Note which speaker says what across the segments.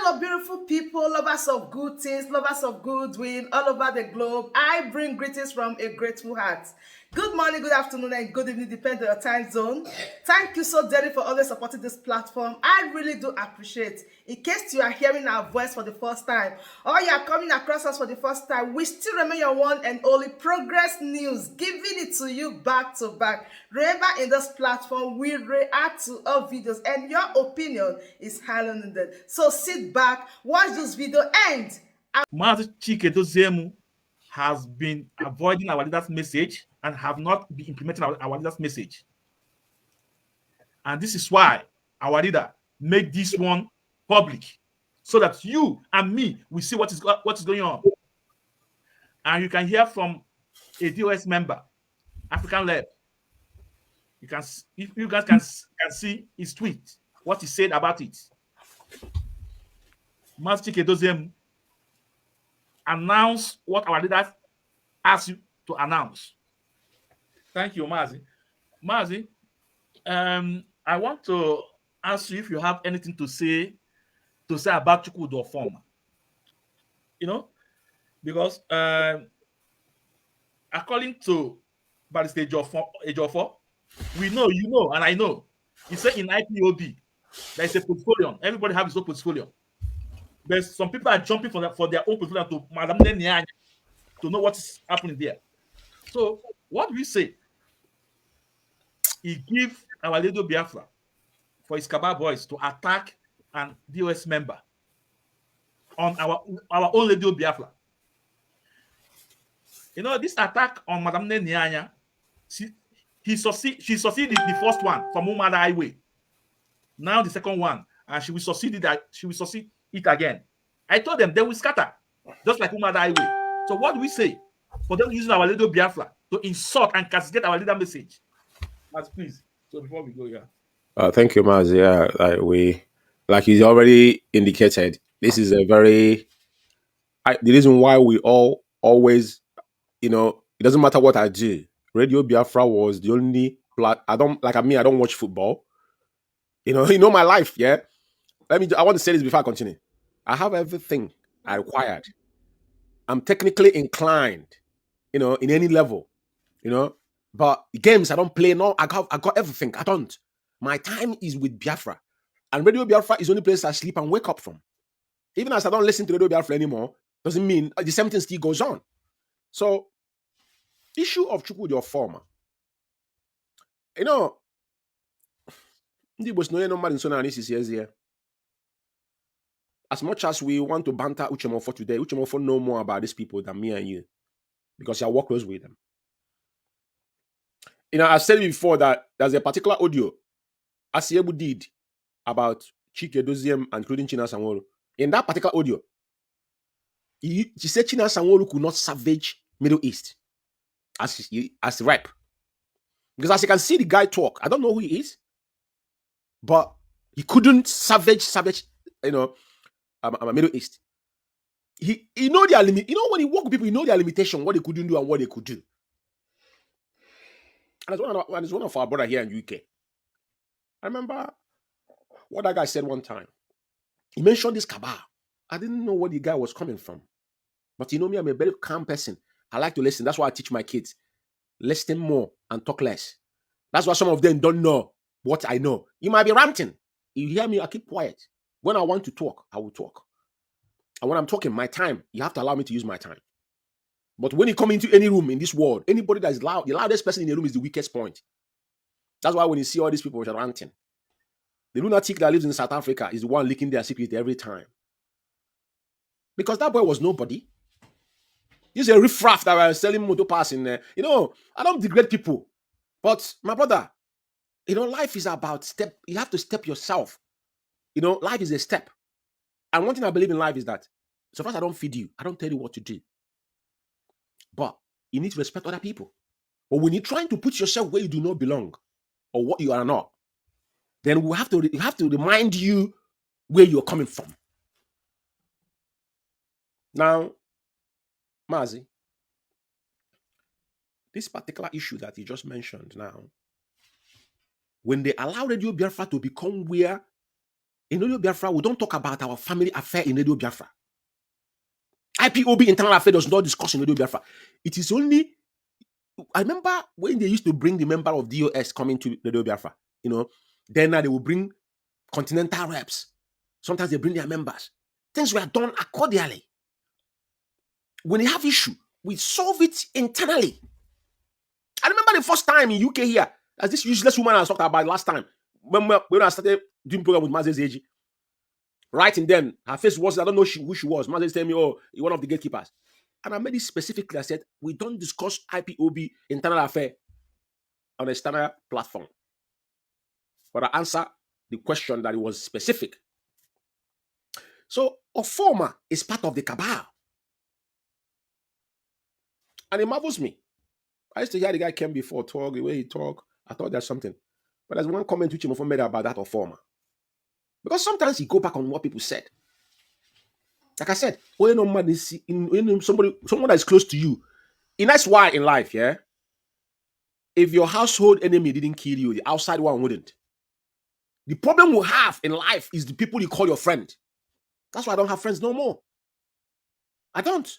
Speaker 1: Hello, beautiful people, lovers of good things, lovers of goodwill all over the globe. I bring greetings from a grateful heart. Good morning, good afternoon, and good evening, depending on your time zone. Thank you so dearly for always supporting this platform. I really do appreciate. In case you are hearing our voice for the first time, or you are coming across us for the first time, we still remain your one and only Progress News, giving it to you back to back. Remember, in this platform, we react to all videos, and your opinion is highly needed. So sit back, watch this video, and
Speaker 2: Mazi Chikedoziemu has been avoiding our leader's message and have not been implementing our leader's message. And this is why our leader made this one public, so that you and me will see what is going on. And you can hear from a DOS member, African Lab. You guys can see his tweet, what he said about it. Mazi Chikedoziemu announce what our leaders asked you to announce. Thank you, Mazi. Mazi, I want to ask you if you have anything to say about Chukwudo form. You know, because according to Barrister Ejiofor, we know, you know, and I know. He said in IPOB, there is a portfolio. Everybody has his own portfolio. There's some people are jumping for their own portfolio to Madam Nenyanya to know what is happening there. So what we say, he give our Lady Biafra for his Kabal boys to attack an DOS member on our own Lady Biafra. You know, this attack on Madam Nenyanya, she succeeded the first one from Umada Highway. Now the second one, and she will succeed it again. I told them they will scatter, just like Umada Highway. So what do we say for them using our Lady Biafra to insult and castigate our leader message? Mas, please. So before we go,
Speaker 3: Thank you, Mazi. Yeah, like he's already indicated, this is a very the reason why we always, it doesn't matter what I do. Radio Biafra was the only I don't watch football. You know my life, yeah. I want to say this before I continue. I have everything I required. I'm technically inclined, in any level, but games I don't play. No, I got everything. I don't. My time is with Biafra. And Radio Biafra is the only place I sleep and wake up from. Even as I don't listen to Radio Biafra anymore, doesn't mean the same thing still goes on. So, issue of Chukwudo former. As much as we want to banter Ejiofor today, Ejiofor know more about these people than me and you, because I work close with them. I've said before that there's a particular audio Asiebu did about Chikedoziemu and including China Sanwo-Olu. In that particular audio, she said China Sanwo-Olu could not savage Middle East as rep. Because as you can see the guy talk, I don't know who he is, but he couldn't savage, Middle East. He know their limit. When he work with people, he know their limitation, what they couldn't do and what they could do. And it's one of our brother here in UK. I remember what that guy said one time. He mentioned this cabal. I didn't know where the guy was coming from. But me, I'm a very calm person. I like to listen. That's why I teach my kids. Listen more and talk less. That's why some of them don't know what I know. You might be ranting. You hear me, I keep quiet. When I want to talk, I will talk. And when I'm talking, my time, you have to allow me to use my time. But when you come into any room in this world, anybody that is loud, the loudest person in the room is the weakest point. That's why when you see all these people ranting, the lunatic that lives in South Africa is the one leaking their secret every time. Because that boy was nobody. He's a riffraff that was selling motor pass in there. I don't degrade people. But my brother, life is about step. You have to step yourself. Life is a step. And one thing I believe in life is that so far as I don't feed you, I don't tell you what to do. But you need to respect other people. But when you're trying to put yourself where you do not belong or what you are not, then we have to remind you where you're coming from. Now, Mazi, this particular issue that you just mentioned now, when they allow Radio Biafra to become where In Radio Biafra, we don't talk about our family affair in Radio Biafra. IPOB internal affair does not discuss in Radio Biafra. It is only, I remember when they used to bring the member of DOS coming to Radio Biafra, then they will bring continental reps. Sometimes they bring their members. Things were done accordingly. When they have issue, we solve it internally. I remember the first time in UK here, as this useless woman I was talking about last time, when I started doing program with Mazi, right, and then her face was, I don't know who she was. Mazi telling me, oh, you're one of the gatekeepers. And I made it specifically. I said, we don't discuss IPOB internal affair on a external platform. But I answer the question that it was specific. So a former is part of the cabal. And it marvels me. I used to hear the guy came before talk, the way he talk. I thought there's something. But there's one comment which he made about that of former. Because sometimes he go back on what people said. Like I said, when someone that is close to you, and that's why in life, yeah, if your household enemy didn't kill you, the outside one wouldn't. The problem we have in life is the people you call your friend. That's why I don't have friends no more. I don't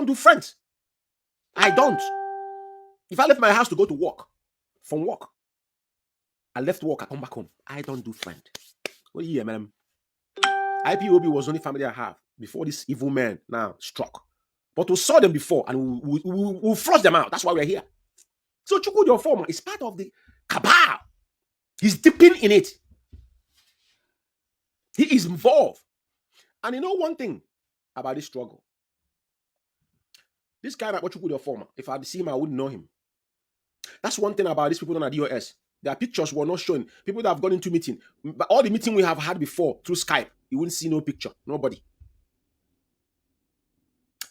Speaker 3: do friends. I don't. If I left my house to go to work, from work, I left work, I come back home. I don't do friend. What do you hear, man? IPOB was the only family I have before this evil man now struck. But we saw them before and we flush them out. That's why we're here. So Ejiofor is part of the cabal. He's dipping in it. He is involved. And you know one thing about this struggle? This guy, Ejiofor, if I'd seen him, I wouldn't know him. That's one thing about these people on the DOS. Their pictures were not shown. People that have gone into meeting. But all the meeting we have had before through Skype, you wouldn't see no picture. Nobody.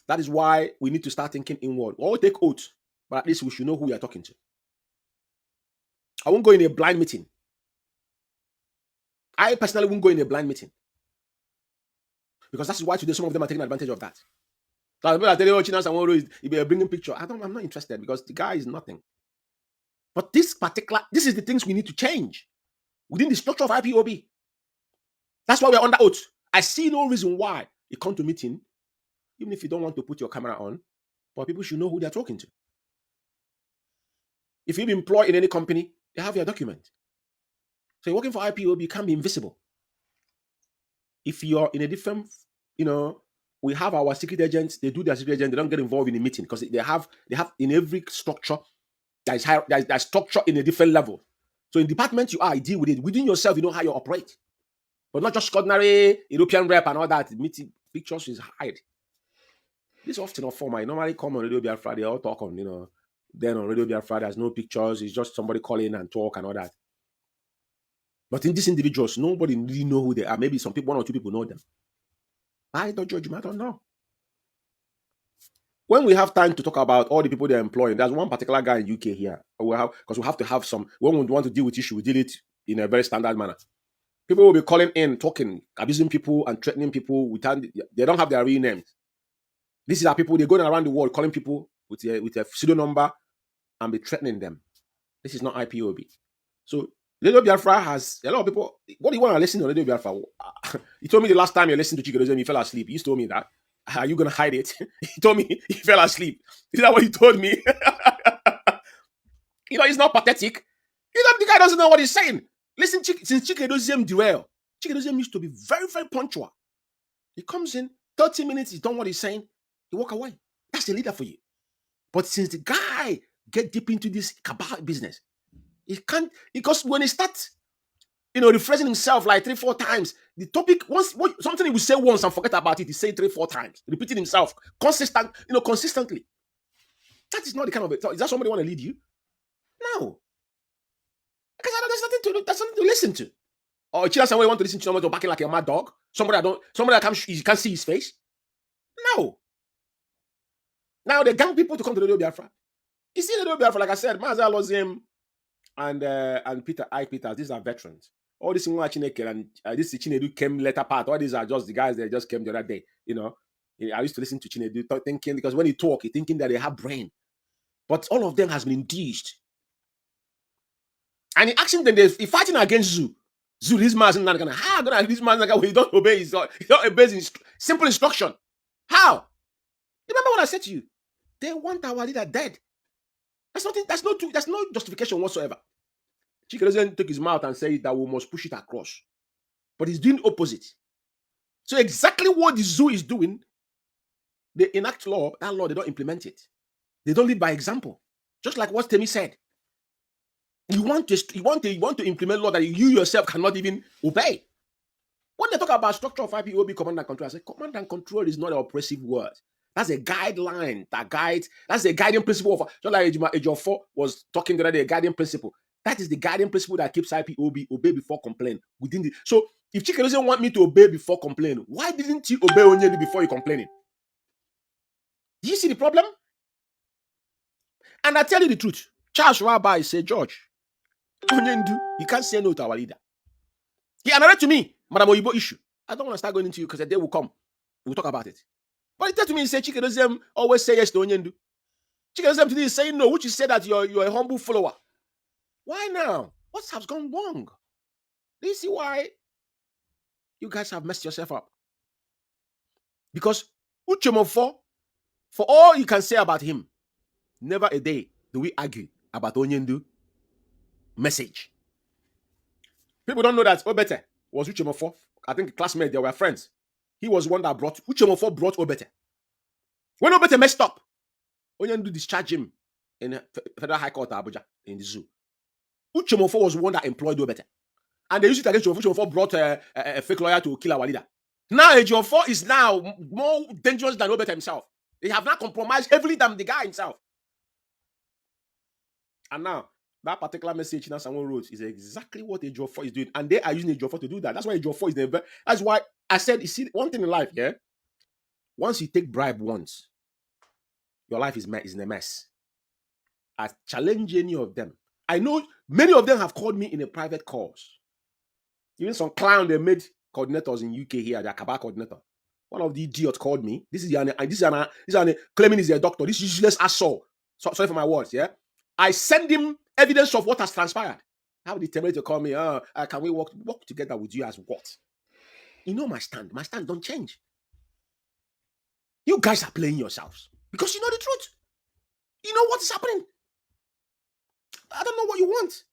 Speaker 3: That is why we need to start thinking inward. We'll all take oath, but at least we should know who we are talking to. I won't go in a blind meeting. I personally won't go in a blind meeting. Because that's why today some of them are taking advantage of that. So people are telling you, bringing picture. I'm not interested because the guy is nothing. But this is the things we need to change within the structure of IPOB. That's why we're under oath. I see no reason why you come to meeting, even if you don't want to put your camera on, but people should know who they're talking to. If you're employed in any company, they have your document. So you're working for IPOB, you can't be invisible. If you're in a different, we have our secret agents, they do their secret agent, they don't get involved in a meeting because they have in every structure, there's structure in a different level. So in department you are, you deal with it. Within yourself, you know how you operate. But not just ordinary European rep and all that. Meeting pictures is hide. This often of form. I normally come on Radio Biafra, they all talk on, then on Radio Biafra, there's no pictures, it's just somebody calling and talk and all that. But in these individuals, nobody really know who they are. Maybe some people, one or two people know them. I don't judge them, I don't know. When we have time to talk about all the people they're employing, there's one particular guy in UK here. Because we have to have some, when we want to deal with issue, we deal it in a very standard manner. People will be calling in, talking, abusing people and threatening people without, they don't have their real names. These are people, they're going around the world calling people with a pseudo number and be threatening them. This is not IPOB. So Radio Biafra has a lot of people. What do you want to listen to Radio Biafra? You told me the last time you listened to Chikedozie, you fell asleep. You told me that. Are you going to hide it? He told me he fell asleep. Is that what he told me? He's not pathetic. The guy doesn't know what he's saying. Listen, since Chikedozie derail, Chikedozie used to be very, very punctual. He comes in, 30 minutes, he's done what he's saying, he walk away. That's the leader for you. But since the guy get deep into this cabal business, he can't, because when he starts, rephrasing himself like 3-4 times, the topic, something he will say once and forget about it, he say 3-4 times, repeating himself, consistently. That is not the kind of, is that somebody want to lead you? No. Because there's nothing to listen to. Or somebody want to listen to somebody barking like a mad dog? Somebody that you can't see his face? No. Now they gang people to come to the Radio Biafra. You see the Radio Biafra, like I said, Mazi, Aloy, and Peter, these are veterans. All this Chineke and this Chinedu came later part. All these are just the guys that just came the other day. I used to listen to Chinedu thinking, because when he talk, he thinking that they have brain. But all of them has been induced. And he asking them, he's fighting against Zoo. Zoo, this man's not gonna. How gonna this man's not gonna? He don't obey his. He don't obey his simple instruction. How? Remember what I said to you? They want our leader dead. That's nothing. That's no justification whatsoever. Chike doesn't take his mouth and say that we must push it across, but he's doing opposite. So exactly what the zoo is doing, they enact law. That law they don't implement it. They don't lead by example. Just like what Temi said. You want to implement law that you yourself cannot even obey. When they talk about structure of IPOB command and control, I say command and control is not an oppressive word. That's a guideline that guides. That's the guiding principle of just like Ejiofor was talking the other day, a guiding principle. That is the guiding principle that keeps IPOB obey before complain. Within the so if Chike doesn't want me to obey before complaining, why didn't you obey Onyendu before you complaining? Do you see the problem? And I tell you the truth, Charles Rabbi said, George, Onyendu, you can't say no to our leader. He narrated to me, Madam Oyibo issue. I don't want to start going into you because the day will come. We'll talk about it. But he said to me, he said, Chike doesn't always say yes to Onyendu. Chike doesn't today is saying no, which is said that you're a humble follower. Why now? What has gone wrong? Do you see why you guys have messed yourself up? Because Ejiofor, for all you can say about him, never a day do we argue about Onyendu message. People don't know that Obete was Ejiofor. I think classmates, they were friends. He was one that brought Ejiofor brought Obete. When Obete messed up, Onyendu discharged him in Federal High Court Abuja in the zoo. Ejiofor was one that employed Obete. And they used it against Ejiofor. Ejiofor brought a fake lawyer to kill our leader. Now Ejiofor is now more dangerous than Obete himself. They have not compromised heavily than the guy himself. And now, that particular message that someone wrote is exactly what Ejiofor is doing. And they are using Ejiofor to do that. That's why Ejiofor is the... That's why I said, you see, one thing in life, yeah? Once you take bribe once, your life is in a mess. I challenge any of them. I know many of them have called me in a private calls. Even some clown they made coordinators in UK here, the Akaba coordinator. One of the idiots called me. This is claiming he's a doctor. This is useless asshole. Sorry for my words, yeah? I send him evidence of what has transpired. How determined to call me, can we work together with you as what? You know my stand. My stand don't change. You guys are playing yourselves because you know the truth. You know what is happening. I don't know what you want.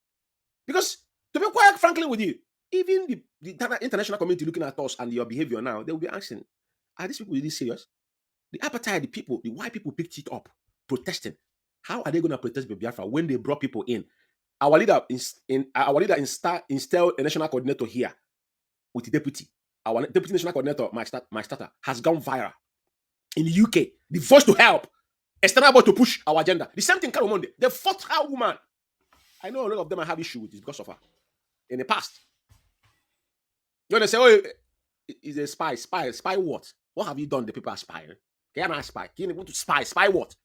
Speaker 3: Because to be quite frankly with you, even the international community looking at us and your behavior now, they will be asking, are these people really serious? The appetite, the white people picked it up, protesting. How are they going to protest Biafra when they brought people in? Our leader installed a national coordinator here with the deputy. Our deputy national coordinator, my starter, has gone viral in the UK. The voice to help, external to push our agenda. The same thing, Carol Monday. They fought our woman. I know a lot of them have issue with this because of her in the past. You want to say, oh, he's a spy. Spy what? What have you done? The people are spying. Can I spy? Can you want to spy? Spy what?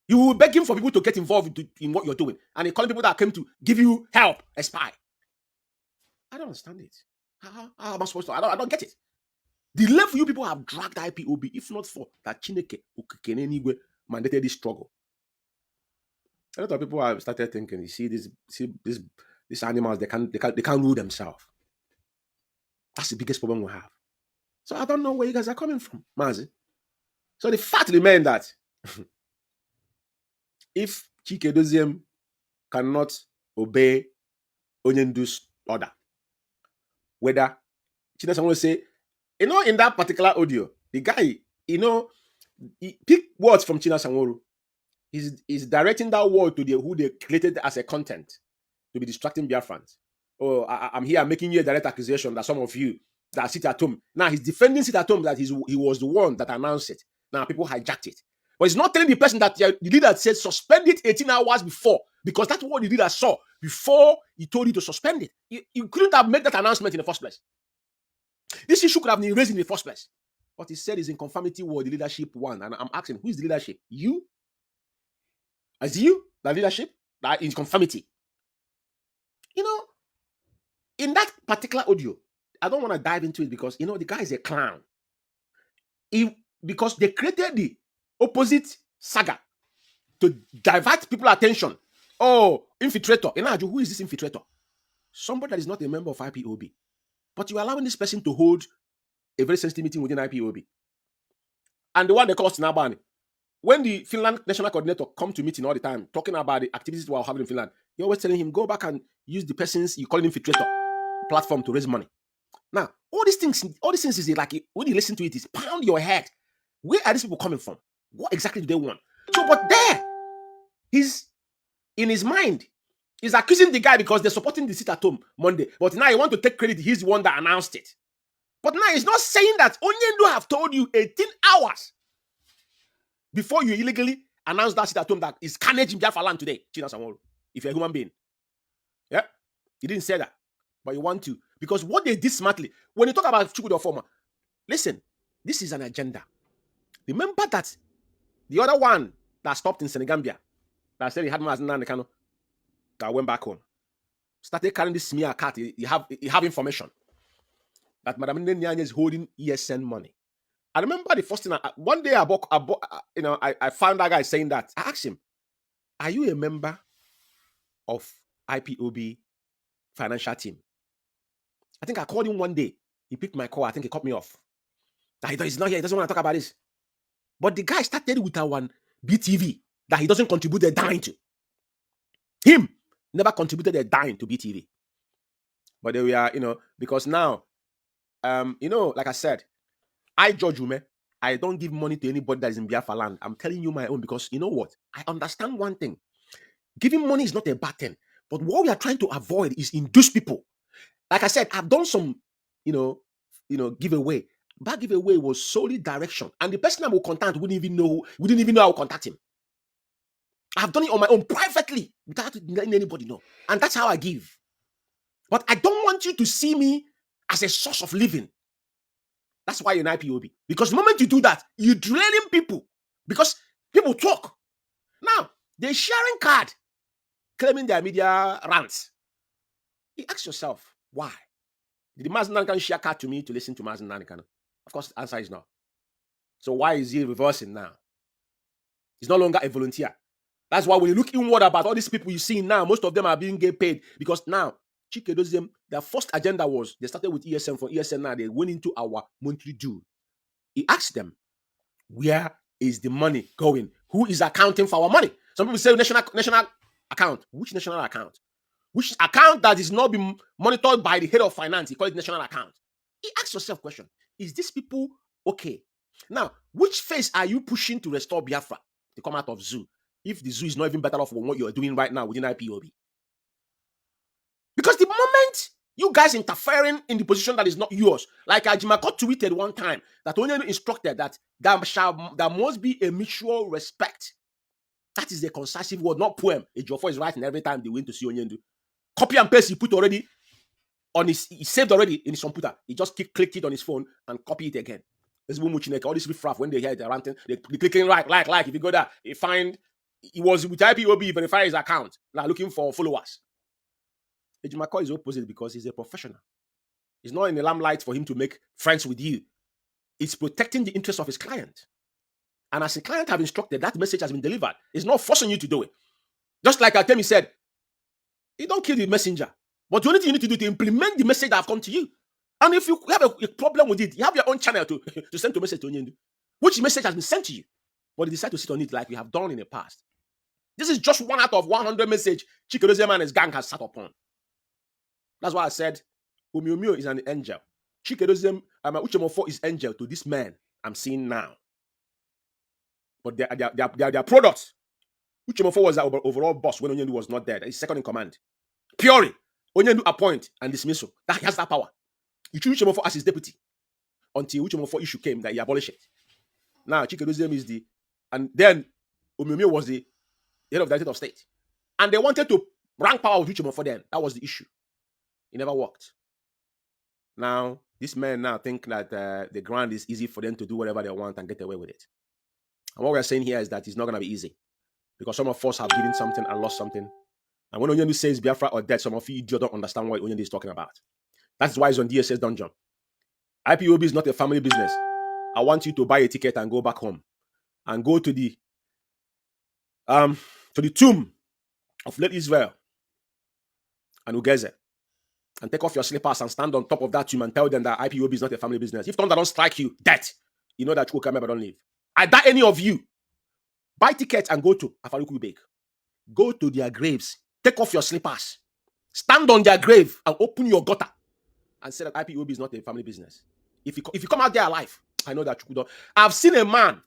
Speaker 3: You will beg him for people to get involved in what you're doing. And he calling people that came to give you help a spy. I don't understand it. How am I supposed to? I don't get it. The level you people have dragged IPOB, if not for that Chineke anyway mandated this struggle. A lot of people have started thinking, you see these animals, they can't rule themselves. That's the biggest problem we have. So I don't know where you guys are coming from, Mazi. So the fact remains that if Chike Doziem cannot obey Onyendu's order, whether Chinasa will say, in that particular audio, the guy, he picked words from China Sanworu. He's directing that word to who they created as a content to be distracting Biafrans. Oh, I'm here making you a direct accusation that some of you that sit at home. Now he's defending sit at home that he was the one that announced it. Now people hijacked it. But he's not telling the person that the leader said suspend it 18 hours before, because that's what the leader saw before he told you to suspend it. You couldn't have made that announcement in the first place. This issue could have been raised in the first place. What he said is in conformity with the leadership one. And I'm asking, who is the leadership? You? As you? The leadership? That is conformity. In that particular audio, I don't want to dive into it because, the guy is a clown. Because they created the opposite saga to divert people's attention. Oh, infiltrator. Who is this infiltrator? somebody that is not a member of IPOB, but you're allowing this person to hold a very sensitive meeting within IPOB. And the one they call Snabani, when the Finland national coordinator come to meeting all the time, talking about the activities we are having in Finland, you're always telling him, go back and use the person's, you call him infiltrator platform to raise money. Now, all these things is like, when you listen to it, is pound your head. Where are these people coming from? What exactly do they want? So, but there, he's in his mind, he's accusing the guy because they're supporting the sit at home Monday. But now he want to take credit, he's the one that announced it. But now he's not saying that Onyendu have told you 18 hours before you illegally announce that sit at home that is carnage in Biafra land today. If you're a human being. Yeah? He didn't say that. But you want to. Because what they did smartly, when you talk about Ejiofor, listen, this is an agenda. Remember that the other one that stopped in Senegambia, that said he had Mazi Kano, that went back home, started carrying this smear cat. He have information that Madam Nyanya is holding ESN money. I remember the first thing, one day I found that guy saying that. I asked him, are you a member of IPOB financial team? I think I called him one day. He picked my call. I think he cut me off. He's not here. He doesn't want to talk about this. But the guy started with our one BTV that he doesn't contribute a dime to. Him never contributed a dime to BTV. But there we are, because now, like I said, I judge Umeh. I don't give money to anybody that is in Biafra land. I'm telling you my own because you know what? I understand one thing. Giving money is not a bad thing. But what we are trying to avoid is induce people. Like I said, I've done some, giveaway. That giveaway was solely direction. And the person I will contact wouldn't even know I will contact him. I've done it on my own privately without letting anybody know. And that's how I give. But I don't want you to see me as a source of living. That's why you're in IPOB. Because the moment you do that, you're draining people. Because people talk. Now, they're sharing card, claiming their media rants. You ask yourself, why? Did Mazi Nnamdi share card to me to listen to Mazi Nnamdi? Of course, the answer is no. So why is he reversing now? He's no longer a volunteer. That's why when you look inward about all these people you see now, most of them are being get paid because now, Chike, their first agenda was they started with ESN. For ESN now, they went into our monthly due. He asked them, where is the money going? Who is accounting for our money? Some people say national account. Which national account? Which account that is not being monitored by the head of finance? He called it national account. He asked yourself a question. Is these people okay? Now, which phase are you pushing to restore Biafra to come out of zoo? If the zoo is not even better off than what you're doing right now within IPOB. Because the moment you guys interfering in the position that is not yours, like Ejimakor tweeted one time that only instructed that there must be a mutual respect. That is a concisive word, not poem. Ejiofor is writing every time they went to see Onyendu. Copy and paste he put already on he saved already in his computer. He just clicked it on his phone and copy it again. All this riffraff when they hear it, they're ranting, they clicking like. If you go there, you find he was with IPOB, verify his account. Now looking for followers. Ejimakor is opposite because he's a professional. It's not in the limelight for him to make friends with you. It's protecting the interest of his client. And as the client have instructed, that message has been delivered. It's not forcing you to do it. Just like Atemi said, you don't kill the messenger. But the only thing you need to do to implement the message that have come to you. And if you have a problem with it, you have your own channel to send a message to Onyendu, which message has been sent to you. But you decide to sit on it like we have done in the past. This is just one out of 100 message Chike and his gang has sat upon. That's why I said Umeh is an angel. Chike Ejiofor is angel to this man I'm seeing now. But they are their products. Ejiofor was our overall boss when Onyendu was not there. He's second in command. Purely, Onyendu appoint and dismissal. That has that power. You choose Ejiofor as his deputy until Ejiofor issue came that he abolished it. Now Chike is and then Umeh was the head of the United States. And they wanted to rank power with Ejiofor then. That was the issue. It never worked. Now, these men now think that the ground is easy for them to do whatever they want and get away with it. And what we're saying here is that it's not going to be easy. Because some of us have given something and lost something. And when Onyendu says Biafra or dead, some of you idiots don't understand what Onyendu is talking about. That's why it's on DSS Dungeon. IPOB is not a family business. I want you to buy a ticket and go back home. And go to the tomb of late Israel and Ugeze. and take off your slippers and stand on top of that tomb and tell them that IPOB is not a family business. If thunder don't strike you, death, you know that you can never don't leave. I dare any of you buy tickets and go to Afaruku Bake. Go to their graves, take off your slippers, stand on their grave and open your gutter and say that IPOB is not a family business. If you come out there alive, I know that you could. I've seen a man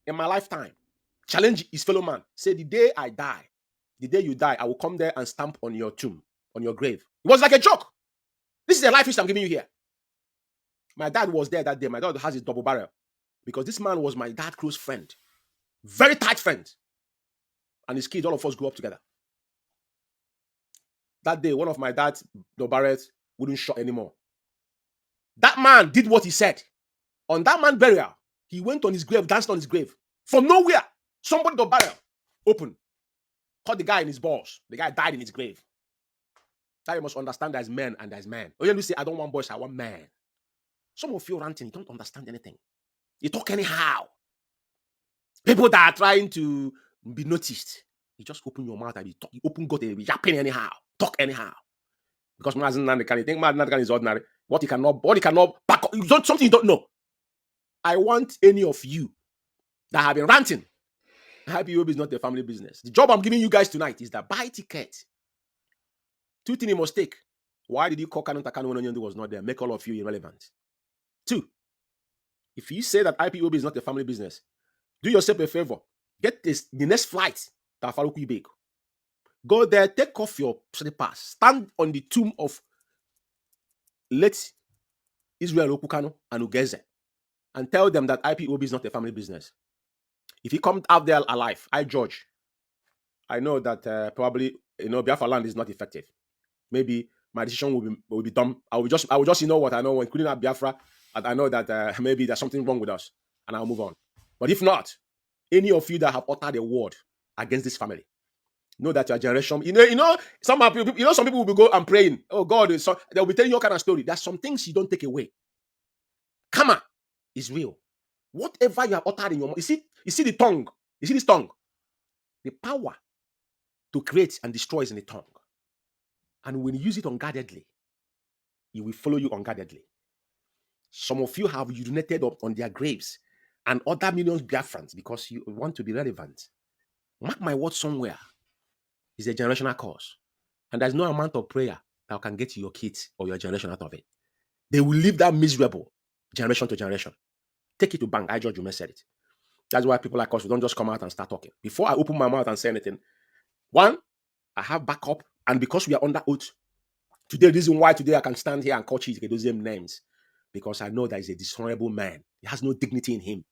Speaker 3: in my lifetime challenge his fellow man. Say, the day I die, the day you die, I will come there and stamp on your tomb, on your grave. It was like a joke. This is a life history I'm giving you here. My dad was there that day. My dad has his double barrel because this man was my dad's close friend, very tight friend, and his kids, all of us grew up together. That day, one of my dad's double barrels wouldn't shot anymore. That man did what he said. On that man's burial, he went on his grave, danced on his grave. From nowhere, somebody double barrel open, caught the guy in his balls. The guy died in his grave. That you must understand there's men and there's men. Oh, you say, I don't want boys, I want men. Some of you ranting, you don't understand anything. You talk anyhow. People that are trying to be noticed, you just open your mouth and you talk. You open gut and you be yapping anyhow. Talk anyhow. Because Mazi you think Mazi is ordinary. What he cannot back up. Something you don't know. I want any of you that have been ranting. IPOB is not a family business. The job I'm giving you guys tonight is that buy ticket. 2 things you must take. Why did you call Kanu Takano when Onyondo was not there? Make all of you irrelevant. 2, if you say that IPOB is not a family business, do yourself a favor. Get the next flight to Afaruku Ibek. Go there, take off your slippers, stand on the tomb of late Israel Okukano and Ugeze, and tell them that IPOB is not a family business. If he comes out there alive, I judge. I know that probably Biafra land is not effective. Maybe my decision will be dumb. I will just what I know when including Biafra, and I know that maybe there's something wrong with us, and I'll move on. But if not, any of you that have uttered a word against this family, know that your generation, some people, some people will go and praying. Oh God, they'll be telling you all kind of story. There's some things you don't take away. Karma is real. Whatever you have uttered in your mouth, you see the tongue. You see this tongue. The power to create and destroy is in the tongue. And when you use it unguardedly, it will follow you unguardedly. Some of you have urinated up on their graves and other millions Biafrans because you want to be relevant. Mark my words somewhere. It's a generational cause. And there's no amount of prayer that can get your kids or your generation out of it. They will live that miserable generation to generation. Take it to bank. I judge you said it. That's why people like us, we don't just come out and start talking. Before I open my mouth and say anything, one, I have backup. And because we are under oath, today, the reason why today I can stand here and call Chief those same names, because I know that he's a dishonorable man. He has no dignity in him.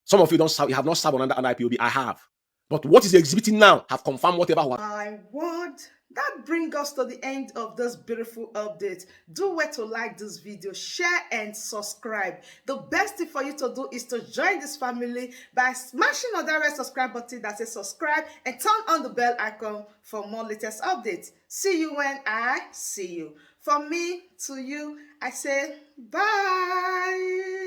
Speaker 3: Some of you you have not served under IPOB. I have. But what is exhibiting now have confirmed whatever.
Speaker 1: My word. That brings us to the end of this beautiful update. Do wait to like this video, share and subscribe. The best thing for you to do is to join this family by smashing on that red subscribe button that says subscribe and turn on the bell icon for more latest updates. See you when I see you. From me to you, I say bye.